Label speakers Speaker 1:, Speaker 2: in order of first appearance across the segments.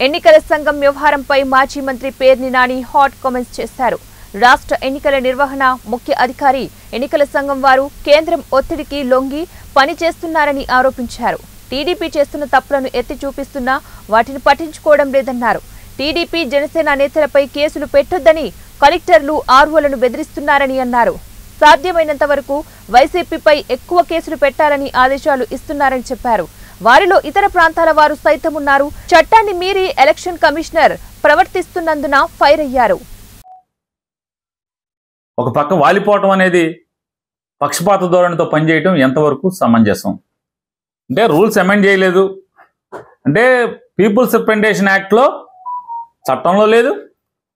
Speaker 1: ఎన్నికల సంఘం వ్యవహారంపై మాజీ మంత్రి పేర్ని నాని హాట్ కామెంట్స్ చేశారు. రాష్ట్ర ఎన్నికల నిర్వహణ ముఖ్య అధికారి ఎన్నికల సంఘం వారు కేంద్రం ఒత్తిడికి లొంగి పనిచేస్తున్నారని ఆరోపించారు. టీడీపీ చేస్తున్న తప్పులను ఎత్తి చూపిస్తున్నా వాటిని పట్టించుకోవడం లేదన్నారు. టీడీపీ జనసేన నేతలపై కేసులు పెట్టొద్దని కలెక్టర్లు ఆర్ఓలను బెదిరిస్తున్నారని అన్నారు. సాధ్యమైనంత వరకు వైసీపీపై ఎక్కువ కేసులు పెట్టాలని ఆదేశాలు ఇస్తున్నారని చెప్పారు. వారిలో ఇతర ప్రాంతాల వారు సైతం ఉన్నారు. చట్టాన్ని మీరి ఎలక్షన్ కమిషనర్ ప్రవర్తిస్తున్నందున ఫైర్ అయ్యారు.
Speaker 2: ఒక పక్క వాలిపోవటం అనేది పక్షపాత ధోరణితో పనిచేయటం ఎంతవరకు సమంజసం? అంటే రూల్స్ అమెండ్ చేయలేదు అంటే పీపుల్స్ రిప్రజెంటేషన్ యాక్ట్లో చట్టంలో లేదు,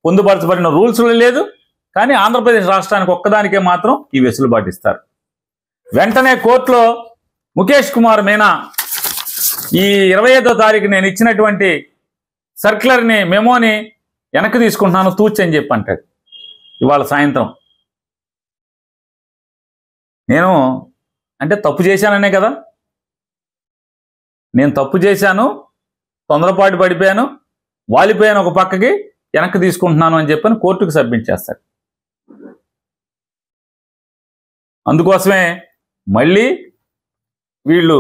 Speaker 2: పొందుపరచబడిన రూల్స్లో లేదు. కానీ ఆంధ్రప్రదేశ్ రాష్ట్రానికి ఒక్కదానికే మాత్రం ఈ వెసులుబాటు ఇస్తారు. వెంటనే కోర్టులో ముఖేష్ కుమార్ మీనా ఈ 25వ తారీఖు నేను ఇచ్చినటువంటి సర్క్యులర్ని మెమోని వెనక్కి తీసుకుంటున్నాను తూచి అని చెప్పి అంటాడు. ఇవాళ సాయంత్రం నేను అంటే తప్పు చేశాననే కదా, నేను తప్పు చేశాను, తొందరపాటు పడిపోయాను, వాలిపోయాను, ఒక పక్కకి వెనక్కి తీసుకుంటున్నాను అని చెప్పని కోర్టుకు సబ్మిట్ చేస్తాడు. అందుకోసమే మళ్ళీ వీళ్ళు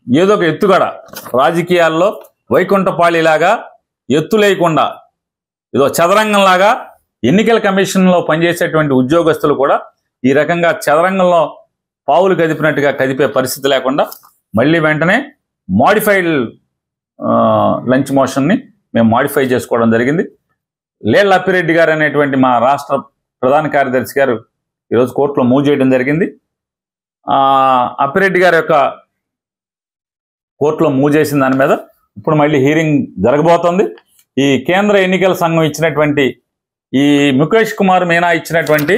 Speaker 2: ఏదో ఒక ఎత్తుగడ రాజకీయాల్లో వైకుంఠపాళిలాగా ఎత్తు లేకుండా ఏదో చదరంగంలాగా ఎన్నికల కమిషన్లో పనిచేసేటువంటి ఉద్యోగస్తులు కూడా ఈ రకంగా చదరంగంలో పావులు కదిపినట్టుగా కదిపే పరిస్థితి లేకుండా మళ్ళీ వెంటనే మాడిఫైడ్ లంచ్ మోషన్ని మేము మాడిఫై చేసుకోవడం జరిగింది. లేళ్ల అప్పిరెడ్డి గారు అనేటువంటి మా రాష్ట్ర ప్రధాన కార్యదర్శి గారు ఈరోజు కోర్టులో మూవ్ చేయడం జరిగింది. అప్పిరెడ్డి గారి యొక్క కోర్టులో మూవ్ చేసిన దాని మీద ఇప్పుడు మళ్ళీ హీరింగ్ జరగబోతోంది. ఈ కేంద్ర ఎన్నికల సంఘం ఇచ్చినటువంటి ఈ ముఖేష్ కుమార్ మీనా ఇచ్చినటువంటి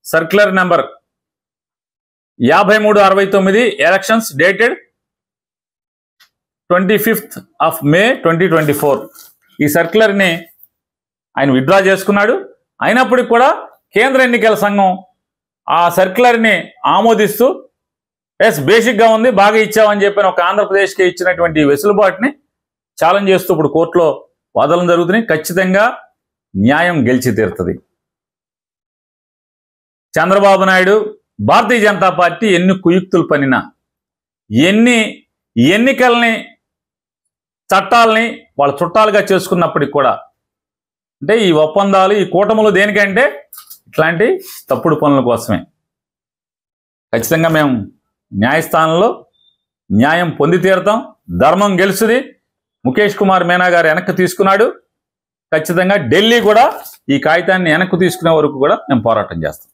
Speaker 2: circular number 5369 elections dated 25th of May 2024 ఈ సర్క్యులర్ని ఆయన విత్డ్రా చేసుకున్నాడు. అయినప్పటికీ కూడా కేంద్ర ఎన్నికల సంఘం ఆ సర్క్యులర్ని ఆమోదిస్తూ ఎస్ బేసిక్గా ఉంది, బాగా ఇచ్చామని చెప్పిన ఒక ఆంధ్రప్రదేశ్కి ఇచ్చినటువంటి వెసులుబాటుని ఛాలెంజ్ చేస్తూ ఇప్పుడు కోర్టులో వాదనలు జరుగుతున్నాయి. ఖచ్చితంగా న్యాయం గెలిచి తీరుతుంది. చంద్రబాబు నాయుడు భారతీయ జనతా పార్టీ ఎన్ని కుయుక్తులు పనినా, ఎన్ని ఎన్నికల్ని చట్టాలని వాళ్ళ చుట్టాలుగా చేసుకున్నప్పటికి కూడా అంటే ఈ ఒప్పందాలు ఈ కూటములు దేనికంటే ఇట్లాంటి తప్పుడు పనుల కోసమే. ఖచ్చితంగా మేము న్యాయస్థానంలో న్యాయం పొంది తీరుతాం, ధర్మం గెలుస్తుంది. ముఖేష్ కుమార్ మీనా గారు వెనక్కి తీసుకున్నాడు. ఖచ్చితంగా ఢిల్లీ కూడా ఈ కాగితాన్ని వెనక్కి తీసుకునే వరకు కూడా మేము పోరాటం చేస్తాం.